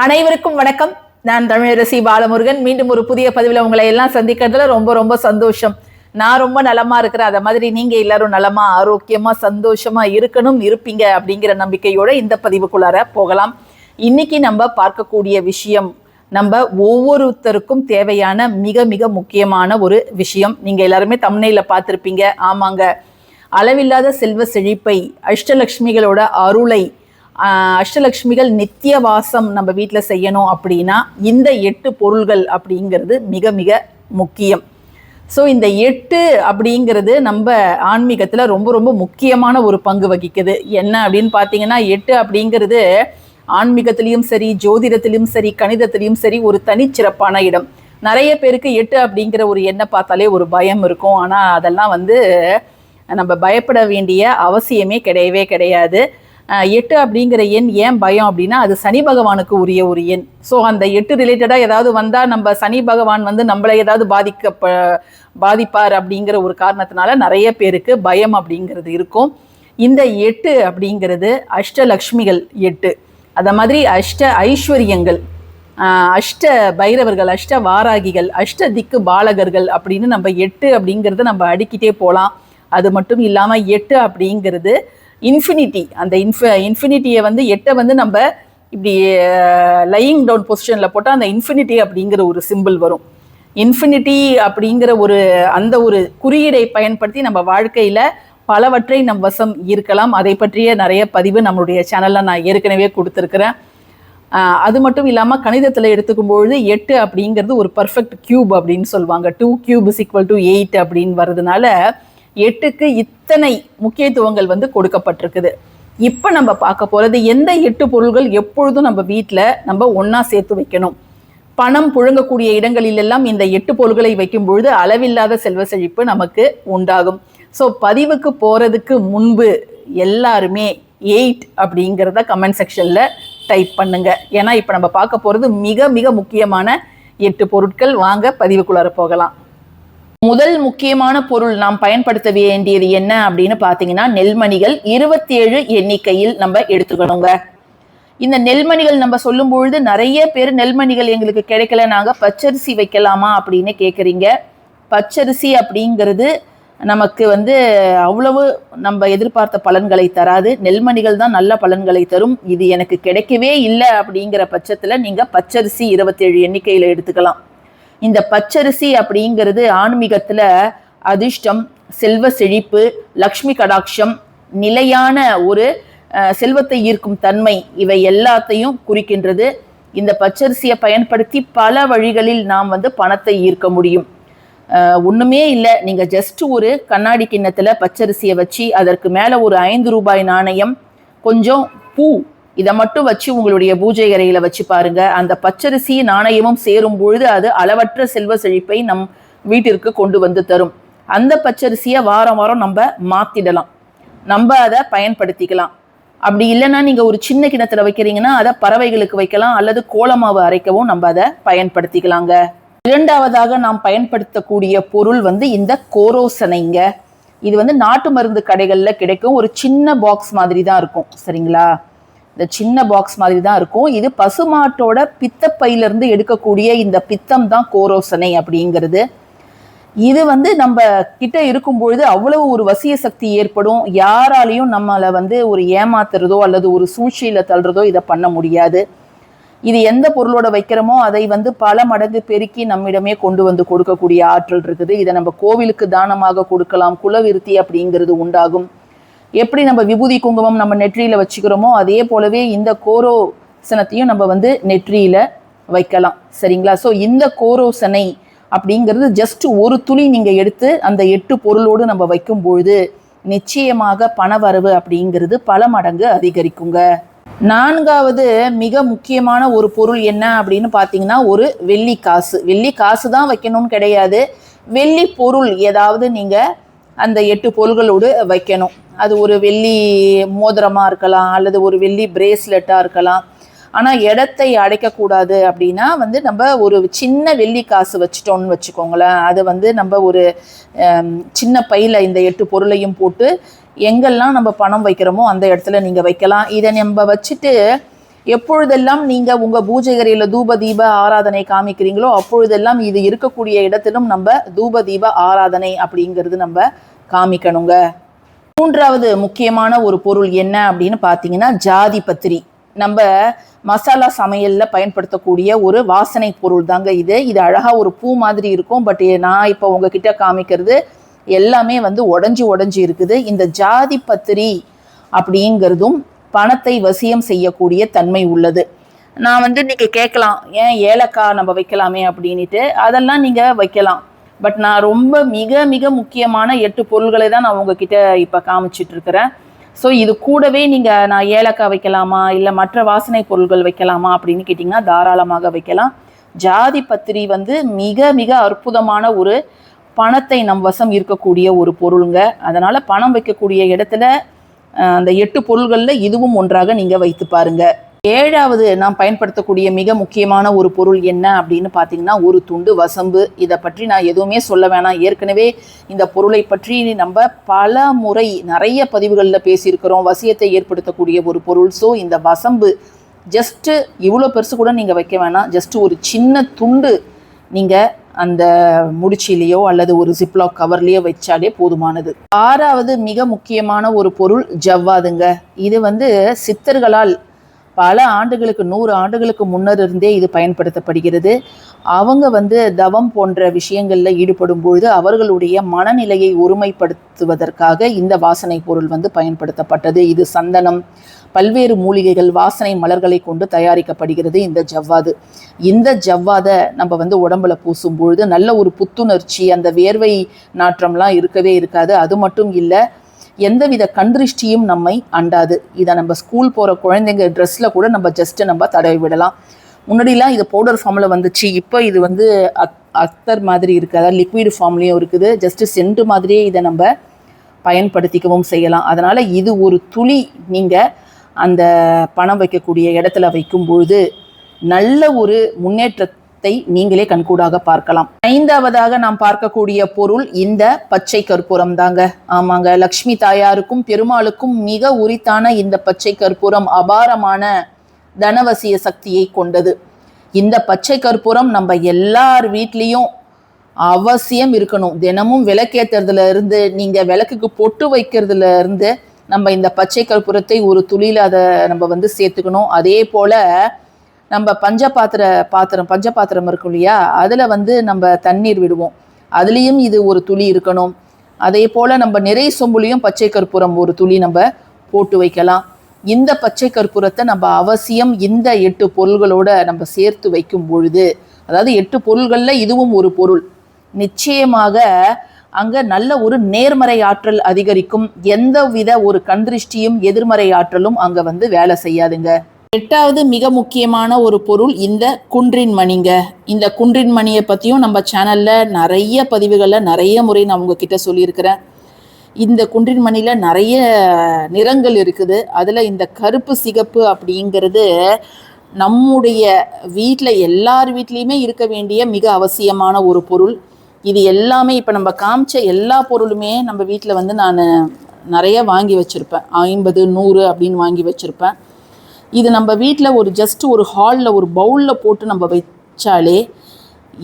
அனைவருக்கும் வணக்கம். நான் தமிழரசி பாலமுருகன். மீண்டும் ஒரு புதிய பதிவில் உங்களை எல்லாம் சந்திக்கிறதுல ரொம்ப ரொம்ப சந்தோஷம். நான் ரொம்ப நலமா இருக்கிறேன். அதை மாதிரி நீங்க எல்லாரும் நலமா ஆரோக்கியமா சந்தோஷமா இருப்பீங்க அப்படிங்கிற நம்பிக்கையோட இந்த பதிவுக்குள்ளார போகலாம். இன்னைக்கு நம்ம பார்க்கக்கூடிய விஷயம் நம்ம ஒவ்வொருத்தருக்கும் தேவையான மிக மிக முக்கியமான ஒரு விஷயம். நீங்க எல்லாருமே தம்ப்நெயில்ல பார்த்திருப்பீங்க. ஆமாங்க, அளவில்லாத செல்வ செழிப்பை, அஷ்டலக்ஷ்மிகளோட அருளை, அஷ்டலக்ஷ்மிகள் நித்திய வாசம் நம்ம வீட்டில் செய்யணும் அப்படின்னா இந்த 8 பொருள்கள் அப்படிங்கிறது மிக மிக முக்கியம். ஸோ இந்த 8 அப்படிங்கிறது நம்ம ஆன்மீகத்தில் ரொம்ப ரொம்ப முக்கியமான ஒரு பங்கு வகிக்குது. என்ன அப்படின்னு பார்த்தீங்கன்னா, 8 அப்படிங்கிறது ஆன்மீகத்திலையும் சரி, ஜோதிடத்திலையும் சரி, கணிதத்திலையும் சரி ஒரு தனிச்சிறப்பான இடம். நிறைய பேருக்கு 8 அப்படிங்கிற ஒரு எண்ணை பார்த்தாலே ஒரு பயம் இருக்கும். ஆனால் அதெல்லாம் நம்ம பயப்பட வேண்டிய அவசியமே கிடையவே கிடையாது. 8 அப்படிங்கிற எண் ஏன் பயம் அப்படின்னா, அது சனி பகவானுக்கு உரிய ஒரு எண். ஸோ அந்த 8 ரிலேட்டடாக ஏதாவது வந்தால் நம்ம சனி பகவான் நம்மளை ஏதாவது பாதிப்பார் அப்படிங்கிற ஒரு காரணத்தினால நிறைய பேருக்கு பயம் அப்படிங்கிறது இருக்கும். இந்த 8 அப்படிங்கிறது அஷ்டலக்ஷ்மிகள் 8, அதை மாதிரி அஷ்ட ஐஸ்வர்யங்கள், அஷ்ட பைரவர்கள், அஷ்ட வாராகிகள், அஷ்ட திக்கு பாலகர்கள் அப்படின்னு நம்ம 8 அப்படிங்கிறது நம்ம அடிக்கிட்டே போகலாம். அது மட்டும் இல்லாமல் 8 அப்படிங்கிறது இன்ஃபினிட்டி. அந்த இன்ஃபினிட்டியை 8 நம்ம இப்படி லையிங் டவுன் பொசிஷனில் போட்டால் அந்த இன்ஃபினிட்டி அப்படிங்கிற ஒரு சிம்பிள் வரும். இன்ஃபினிட்டி அப்படிங்கிற அந்த ஒரு குறியீடை பயன்படுத்தி நம்ம வாழ்க்கையில் பலவற்றை நம் வசம் இருக்கலாம். அதை பற்றிய நிறைய பதிவு நம்மளுடைய சேனலில் நான் ஏற்கனவே கொடுத்துருக்குறேன். அது மட்டும் இல்லாமல் கணிதத்தில் எடுத்துக்கும்பொழுது 8 அப்படிங்கிறது ஒரு பர்ஃபெக்ட் கியூப் அப்படின்னு சொல்லுவாங்க. 2 cube = 8 அப்படின்னு வர்றதுனால 8க்கு இத்தனை முக்கியத்துவங்கள் கொடுக்கப்பட்டிருக்குது. இப்போ நம்ம பார்க்க போகிறது எந்த 8 பொருள்கள் எப்பொழுதும் நம்ம வீட்டில் நம்ம ஒன்றா சேர்த்து வைக்கணும். பணம் புழங்கக்கூடிய இடங்களிலெல்லாம் இந்த 8 பொருள்களை வைக்கும் பொழுது அளவில்லாத செல்வ செழிப்பு நமக்கு உண்டாகும். ஸோ பதிவுக்கு போகிறதுக்கு முன்பு எல்லாருமே 8 அப்படிங்கிறத கமெண்ட் செக்ஷனில் டைப் பண்ணுங்க. ஏன்னா இப்போ நம்ம பார்க்க போகிறது மிக மிக முக்கியமான 8 பொருட்கள். வாங்க பதிவுக்குள்ளார போகலாம். முதல் முக்கியமான பொருள் நாம் பயன்படுத்த வேண்டியது என்ன அப்படின்னு பார்த்தீங்கன்னா, நெல்மணிகள் 27 எண்ணிக்கையில் நம்ம எடுத்துக்கணுங்க. இந்த நெல்மணிகள் நம்ம சொல்லும் பொழுது நிறைய பேர் நெல்மணிகள் எங்களுக்கு கிடைக்கல, நாங்கள் பச்சரிசி வைக்கலாமா அப்படின்னு கேட்குறீங்க. பச்சரிசி அப்படிங்கிறது நமக்கு அவ்வளவு நம்ம எதிர்பார்த்த பலன்களை தராது. நெல்மணிகள் தான் நல்ல பலன்களை தரும். இது எனக்கு கிடைக்கவே இல்லை அப்படிங்கிற பட்சத்தில் நீங்கள் பச்சரிசி 27 எண்ணிக்கையில் எடுத்துக்கலாம். இந்த பச்சரிசி அப்படிங்கிறது ஆன்மீகத்தில் அதிர்ஷ்டம், செல்வ செழிப்பு, லக்ஷ்மி கடாட்சம், நிலையான ஒரு செல்வத்தை ஈர்க்கும் தன்மை, இவை எல்லாத்தையும் குறிக்கின்றது. இந்த பச்சரிசியை பயன்படுத்தி பல வழிகளில் நாம் பணத்தை ஈர்க்க முடியும். ஒன்றுமே இல்லை, நீங்கள் ஜஸ்ட் ஒரு கண்ணாடி கிண்ணத்தில் பச்சரிசியை வச்சு அதற்கு மேலே ஒரு 5 ரூபாய் நாணயம், கொஞ்சம் பூ, இதை மட்டும் வச்சு உங்களுடைய பூஜை அறையில வச்சு பாருங்க. அந்த பச்சரிசி நாணயமும் சேரும் பொழுது அது அளவற்ற செல்வ செழிப்பை நம் வீட்டிற்கு கொண்டு தரும். அந்த பச்சரிசியை வாரம் வாரம் நம்ம மாத்திடலாம், நம்ம அதை பயன்படுத்திக்கலாம். அப்படி இல்லைன்னா நீங்க ஒரு சின்ன கிணத்துல வைக்கிறீங்கன்னா அதை பறவைகளுக்கு வைக்கலாம், அல்லது கோலமாவு அரைக்கவும் நம்ம அதை பயன்படுத்திக்கலாங்க. இரண்டாவதாக நாம் பயன்படுத்தக்கூடிய பொருள் இந்த கோரோசனைங்க. இது நாட்டு மருந்து கடைகள்ல கிடைக்கும். ஒரு சின்ன பாக்ஸ் மாதிரி தான் இருக்கும், சரிங்களா? இந்த சின்ன பாக்ஸ் மாதிரி தான் இருக்கும். இது பசுமாட்டோட பித்தப்பையிலிருந்து எடுக்கக்கூடிய இந்த பித்தம் தான் கோரோசனை அப்படிங்கிறது. இது நம்ம கிட்ட இருக்கும் பொழுது அவ்வளவு ஒரு வசிய சக்தி ஏற்படும். யாராலையும் நம்மளை ஒரு ஏமாத்துறதோ அல்லது ஒரு சூழ்ச்சியில தள்ளுறதோ இதை பண்ண முடியாது. இது எந்த பொருளோட வைக்கிறோமோ அதை பல மடங்கு பெருக்கி நம்மிடமே கொண்டு கொடுக்கக்கூடிய ஆற்றல் இருக்குது. இதை நம்ம கோவிலுக்கு தானமாக கொடுக்கலாம். குலவிருத்தி அப்படிங்கிறது உண்டாகும். எப்படி நம்ம விபூதி குங்குமம் நம்ம நெற்றியில வச்சுக்கிறோமோ அதே போலவே இந்த கோரோசனத்தையும் நம்ம நெற்றியில வைக்கலாம், சரிங்களா? ஸோ இந்த கோரோசனை அப்படிங்கிறது ஜஸ்ட் ஒரு துளி நீங்க எடுத்து அந்த 8 பொருளோடு நம்ம வைக்கும் பொழுது நிச்சயமாக பணவரவு அப்படிங்கிறது பல மடங்கு அதிகரிக்குங்க. நான்காவது மிக முக்கியமான ஒரு பொருள் என்ன அப்படின்னு பார்த்தீங்கன்னா, ஒரு வெள்ளி காசு. வெள்ளி காசு தான் வைக்கணும்னு கிடையாது, வெள்ளி பொருள் ஏதாவது நீங்க அந்த 8 பொருள்களோடு வைக்கணும். அது ஒரு வெள்ளி மோதிரமாக இருக்கலாம், அல்லது ஒரு வெள்ளி பிரேஸ்லெட்டாக இருக்கலாம். ஆனால் இடத்தை அடைக்கக்கூடாது அப்படின்னா நம்ம ஒரு சின்ன வெள்ளி காசு வச்சிட்டோம்னு வச்சுக்கோங்களேன். அது நம்ம ஒரு சின்ன பையில் இந்த 8 பொருளையும் போட்டு எங்கெல்லாம் நம்ம பணம் வைக்கிறோமோ அந்த இடத்துல நீங்கள் வைக்கலாம். இதை நம்ம வச்சுட்டு எப்பொழுதெல்லாம் நீங்க உங்க பூஜை அறையில தூப தீப ஆராதனை காமிக்கிறீங்களோ அப்பொழுதெல்லாம் இது இருக்கக்கூடிய இடத்திலும் நம்ம தூப தீப ஆராதனை அப்படிங்கிறது நம்ம காமிக்கணுங்க. மூன்றாவது முக்கியமான ஒரு பொருள் என்ன அப்படின்னு பார்த்தீங்கன்னா ஜாதி பத்திரி. நம்ம மசாலா சமையல்ல பயன்படுத்தக்கூடிய ஒரு வாசனை பொருள் தாங்க இது. இது அழகா ஒரு பூ மாதிரி இருக்கும். பட் நான் இப்போ உங்ககிட்ட காமிக்கிறது எல்லாமே வந்து உடஞ்சி இருக்குது. இந்த ஜாதி பத்திரி அப்படிங்கிறதும் பணத்தை வசியம் செய்யக்கூடிய தன்மை உள்ளது. நான் வந்து இன்னைக்கு கேட்கலாம், ஏன் ஏலக்காய் நம்ம வைக்கலாமே அப்படின்ட்டு. அதெல்லாம் நீங்க வைக்கலாம். பட் நான் ரொம்ப மிக மிக முக்கியமான 8 பொருள்களை தான் நான் உங்ககிட்ட இப்போ காமிச்சிட்டு இருக்கிறேன். ஸோ இது கூடவே நீங்கள் நான் ஏலக்காய் வைக்கலாமா இல்லை மற்ற வாசனை பொருள்கள் வைக்கலாமா அப்படின்னு கேட்டிங்கன்னா தாராளமாக வைக்கலாம். ஜாதி பத்திரி வந்து மிக மிக அற்புதமான ஒரு பணத்தை நம் வசம் இருக்கக்கூடிய ஒரு பொருளுங்க. அதனால் பணம் வைக்கக்கூடிய இடத்துல அந்த 8 பொருள்களில் இதுவும் ஒன்றாக நீங்கள் வைத்து பாருங்க. 7வது நாம் பயன்படுத்தக்கூடிய மிக முக்கியமான ஒரு பொருள் என்ன அப்படின்னு பார்த்தீங்கன்னா ஒரு துண்டு வசம்பு. இதை பற்றி நான் எதுவுமே சொல்ல வேணாம். ஏற்கனவே இந்த பொருளை பற்றி நம்ம பல முறை நிறைய பதிவுகளில் பேசியிருக்கிறோம். வசியத்தை ஏற்படுத்தக்கூடிய ஒரு பொருள். ஸோ இந்த வசம்பு ஜஸ்ட்டு இவ்வளோ பெருசு கூட நீங்கள் வைக்க வேணாம். ஜஸ்ட்டு ஒரு சின்ன துண்டு நீங்கள் அந்த முடிச்சிலேயோ அல்லது ஒரு ஜிப்லாக் கவர்லேயோ வச்சாலே போதுமானது. 6வது மிக முக்கியமான ஒரு பொருள் ஜவ்வாதுங்க. இது வந்து சித்தர்களால் பல ஆண்டுகளுக்கு 100 ஆண்டுகளுக்கு முன்னர் இருந்தே இது பயன்படுத்தப்படுகிறது. அவங்க வந்து தவம் போன்ற விஷயங்களில் ஈடுபடும் பொழுது அவர்களுடைய மனநிலையை ஒருமைப்படுத்துவதற்காக இந்த வாசனை பொருள் வந்து பயன்படுத்தப்பட்டது. இது சந்தனம், பல்வேறு மூலிகைகள், வாசனை மலர்களை கொண்டு தயாரிக்கப்படுகிறது இந்த ஜவ்வாது. இந்த ஜவ்வாதை நம்ம வந்து உடம்புல பூசும் பொழுது நல்ல ஒரு புத்துணர்ச்சி, அந்த வேர்வை நாற்றம்லாம் இருக்கவே இருக்காது. அது மட்டும் இல்லை, எந்தவித கண்திருஷ்டியும் நம்மை அண்டாது. இதை நம்ம ஸ்கூல் போகிற குழந்தைங்க ட்ரெஸ்ஸில் கூட நம்ம ஜஸ்ட்டு நம்ம தடவி விடலாம். முன்னாடிலாம் இது பவுடர் ஃபார்மில் வந்துச்சு. இப்போ இது வந்து அத்தர் மாதிரி இருக்குது, அதாவது லிக்விட் ஃபார்ம்லேயும் இருக்குது. ஜஸ்ட்டு சென்ட் மாதிரியே இதை நம்ம பயன்படுத்திக்கவும் செய்யலாம். அதனால் இது ஒரு துளி நீங்கள் அந்த பணம் வைக்கக்கூடிய இடத்துல வைக்கும்பொழுது நல்ல ஒரு முன்னேற்றத்தை நீங்களே கண்கூடாக பார்க்கலாம். 5வதாக நாம் பார்க்கக்கூடிய பொருள் இந்த பச்சை கற்பூரம் தாங்க. ஆமாங்க, லக்ஷ்மி தாயாருக்கும் பெருமாளுக்கும் மிக உரித்தான இந்த பச்சை கற்பூரம் அபாரமான தனவசிய சக்தியை கொண்டது. இந்த பச்சை கற்பூரம் நம்ம எல்லார் வீட்லேயும் அவசியம் இருக்கணும். தினமும் விளக்கேற்றுறதுல இருந்து நீங்கள் விளக்குக்கு பொட்டு வைக்கிறதுல இருந்து நம்ம இந்த பச்சை கற்பூரத்தை ஒரு துளியில் அதை நம்ம வந்து சேர்த்துக்கணும். அதே போல் நம்ம பஞ்சபாத்திரம் இருக்கும் இல்லையா, அதில் வந்து நம்ம தண்ணீர் விடுவோம், அதுலேயும் இது ஒரு துளி இருக்கணும். அதே போல் நம்ம நிறை சொம்புலையும் பச்சை கற்பூரம் ஒரு துளி நம்ம போட்டு வைக்கலாம். இந்த பச்சை கற்பூரத்தை நம்ம அவசியம் இந்த 8 பொருள்களோட நம்ம சேர்த்து வைக்கும் பொழுது, அதாவது 8 பொருள்களில் இதுவும் ஒரு பொருள், நிச்சயமாக அங்கே நல்ல ஒரு நேர்மறை ஆற்றல் அதிகரிக்கும். எந்தவித ஒரு கண்திருஷ்டியும் எதிர்மறை ஆற்றலும் அங்கே வந்து வேலை செய்யாதுங்க. 8வது மிக முக்கியமான ஒரு பொருள் இந்த குன்றின் மணிங்க. இந்த குன்றின் மணியை பற்றியும் நம்ம சேனலில் நிறைய பதிவுகளில் நிறைய முறை நான் உங்ககிட்ட சொல்லியிருக்கிறேன். இந்த குன்றின் மணியில் நிறைய நிறங்கள் இருக்குது. அதில் இந்த கருப்பு சிகப்பு அப்படிங்கிறது நம்முடைய வீட்டில் எல்லார் வீட்லேயுமே இருக்க வேண்டிய மிக அவசியமான ஒரு பொருள். இது எல்லாமே இப்போ நம்ம காமிச்ச எல்லா பொருளுமே நம்ம வீட்டில் வந்து நான் நிறைய வாங்கி வச்சுருப்பேன். 50, 100 அப்படின்னு வாங்கி வச்சுருப்பேன். இது நம்ம வீட்டில் ஒரு ஜஸ்ட் ஒரு ஹாலில் ஒரு பவுலில் போட்டு நம்ம வச்சாலே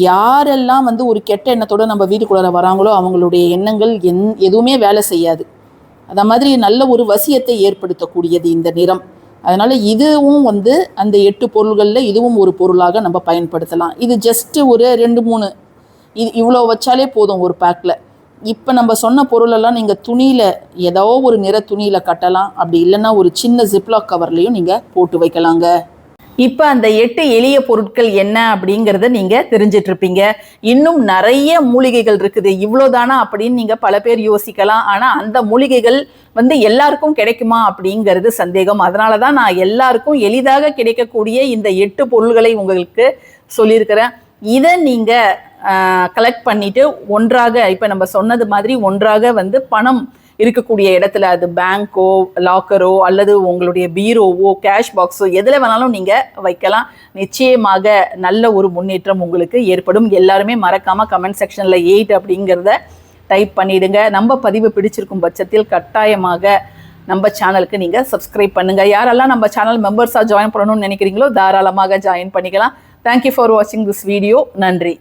யாரெல்லாம் வந்து ஒரு கெட்ட எண்ணத்தோடு நம்ம வீட்டுக்குள்ளார வராங்களோ அவங்களுடைய எண்ணங்கள் எதுவுமே வேலை செய்யாது. அந்த மாதிரி நல்ல ஒரு வசியத்தை ஏற்படுத்தக்கூடியது இந்த நிறம். அதனால் இதுவும் வந்து அந்த 8 பொருள்களில் இதுவும் ஒரு பொருளாக நம்ம பயன்படுத்தலாம். இது ஜஸ்ட்டு ஒரு 2-3 இவ்வளோ வச்சாலே போதும் ஒரு பேக்கில். இப்போ நம்ம சொன்ன பொருளெல்லாம் நீங்கள் துணியில் ஏதோ ஒரு நிற துணியில் கட்டலாம். அப்படி இல்லைன்னா ஒரு சின்ன ஜிப்லாக் கவர்லேயும் நீங்கள் போட்டு வைக்கலாங்க. இப்போ அந்த 8 எளிய பொருட்கள் என்ன அப்படிங்கிறத நீங்கள் தெரிஞ்சிட்ருப்பீங்க. இன்னும் நிறைய மூலிகைகள் இருக்குது. இவ்வளோதானா அப்படின்னு நீங்கள் பல பேர் யோசிக்கலாம். ஆனால் அந்த மூலிகைகள் வந்து எல்லாருக்கும் கிடைக்குமா அப்படிங்கிறது சந்தேகம். அதனால தான் நான் எல்லாருக்கும் எளிதாக கிடைக்கக்கூடிய இந்த 8 பொருள்களை உங்களுக்கு சொல்லியிருக்கிறேன். இதை நீங்கள் கலெக்ட் பண்ணிட்டு ஒன்றாக இப்போ நம்ம சொன்னது மாதிரி ஒன்றாக வந்து பணம் இருக்கக்கூடிய இடத்துல, அது பேங்க்கோ லாக்கரோ அல்லது உங்களுடைய பீரோவோ கேஷ் பாக்ஸோ எதில் வேணாலும் நீங்கள் வைக்கலாம். நிச்சயமாக நல்ல ஒரு முன்னேற்றம் உங்களுக்கு ஏற்படும். எல்லாருமே மறக்காமல் கமெண்ட் செக்ஷனில் 8 அப்படிங்கிறத டைப் பண்ணிவிடுங்க. நம்ம பதிவு பிடிச்சிருக்கும் பட்சத்தில் கட்டாயமாக நம்ம சேனலுக்கு நீங்கள் சப்ஸ்கிரைப் பண்ணுங்கள். யாரெல்லாம் நம்ம சேனல் மெம்பர்ஸாக ஜாயின் பண்ணணும்னு நினைக்கிறீங்களோ தாராளமாக ஜாயின் பண்ணிக்கலாம். தேங்க்யூ ஃபார் வாட்சிங் திஸ் வீடியோ. நன்றி.